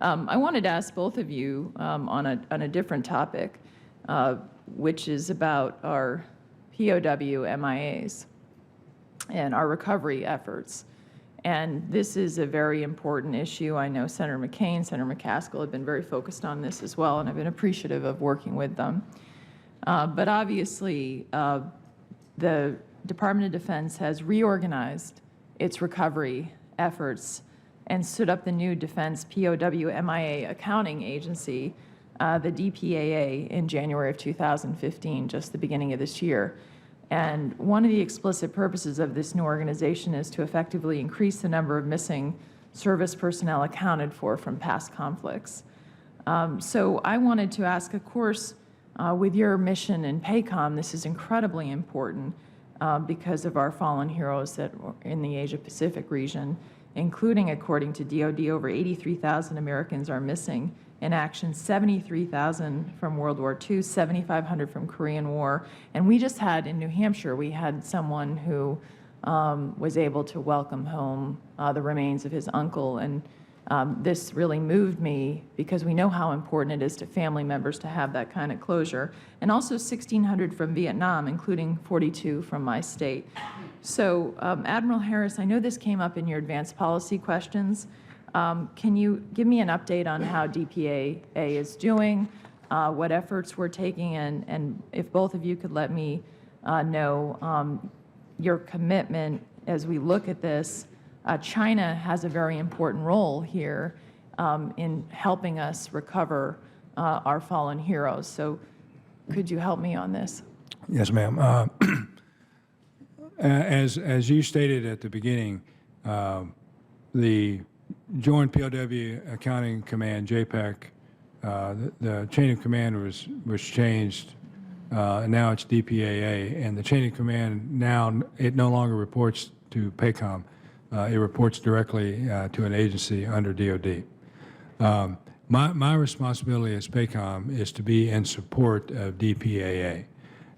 I wanted to ask both of you on a different topic, which is about our POW MIAs and our recovery efforts. And this is a very important issue. I know Senator McCain, Senator McCaskill have been very focused on this as well, and I've been appreciative of working with them. But obviously, the Department of Defense has reorganized its recovery efforts and stood up the new Defense POW MIA Accounting Agency, the DPAA, in January of 2015, just the beginning of this year. And one of the explicit purposes of this new organization is to effectively increase the number of missing service personnel accounted for from past conflicts. So I wanted to ask, of course, with your mission in PACOM, this is incredibly important because of our fallen heroes that were in the Asia-Pacific region, including, according to DoD, over 83,000 Americans are missing in action, 73,000 from World War II, 7,500 from Korean War. And we just had, in New Hampshire, we had someone who was able to welcome home the remains of his uncle. And this really moved me because we know how important it is to family members to have that kind of closure. And also 1,600 from Vietnam, including 42 from my state. So Admiral Harris, I know this came up in your advanced policy questions. Can you give me an update on how DPAA is doing, what efforts we're taking, and if both of you could let me know your commitment as we look at this. China has a very important role here in helping us recover our fallen heroes. So could you help me on this? Yes, ma'am. As you stated at the beginning, the Joint POW Accounting Command, JPAC, the chain of command was changed. Now it's DPAA, and the chain of command now, it no longer reports to PACOM. It reports directly to an agency under DoD. My responsibility as PACOM is to be in support of DPAA.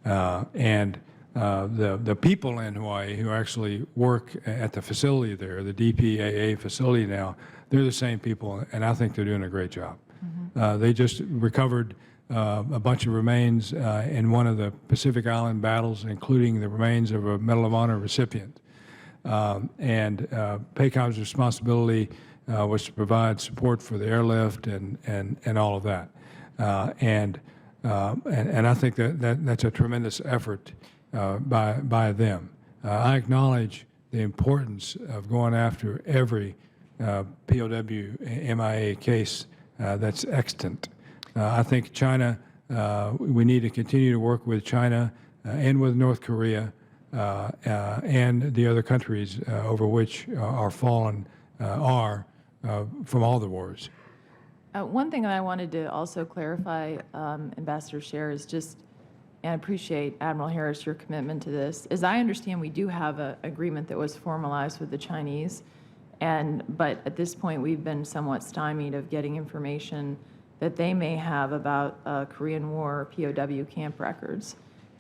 And the people in Hawaii who actually work at the facility there, the DPAA facility now, they're the same people, and I think they're doing a great job. They just recovered a bunch of remains in one of the Pacific Island battles, including the remains of a Medal of Honor recipient. And PACOM's responsibility was to provide support for the airlift and all of that. And I think that's a tremendous effort by them. I acknowledge the importance of going after every POW MIA case that's extant. I think China, we need to continue to work with China and with North Korea and the other countries over which our fallen are from all the wars. One thing that I wanted to also clarify, Ambassador Scher, is just, and I appreciate, Admiral Harris, your commitment to this. As I understand, we do have an agreement that was formalized with the Chinese, but at this point we've been somewhat stymied of getting information that they may have about Korean War POW camp records.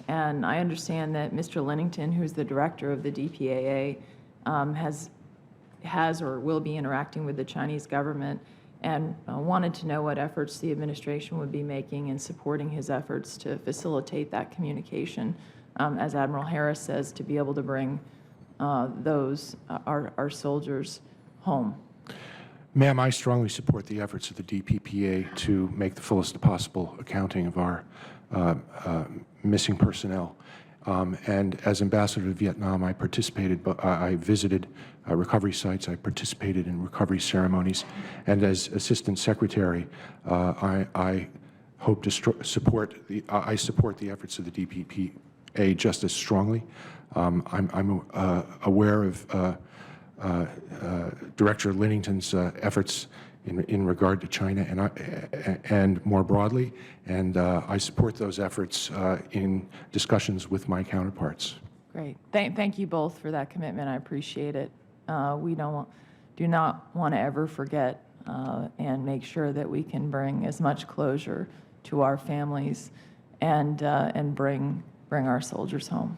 And I understand that Mr. Lennington, who's the director of the DPAA, has or will be interacting with the Chinese government, and wanted to know what efforts the administration would be making in supporting his efforts to facilitate that communication, as Admiral Harris says, to be able to bring our soldiers home. Ma'am, I strongly support the efforts of the DPPA to make the fullest possible accounting of our missing personnel. And as ambassador to Vietnam, I visited recovery sites, I participated in recovery ceremonies, and as assistant secretary, I hope to support the efforts of the DPPA just as strongly. I'm aware of Director Lennington's efforts in regard to China and more broadly, and I support those efforts in discussions with my counterparts. Great. Thank you both for that commitment. I appreciate it. We do not want to ever forget and make sure that we can bring as much closure to our families and bring our soldiers home.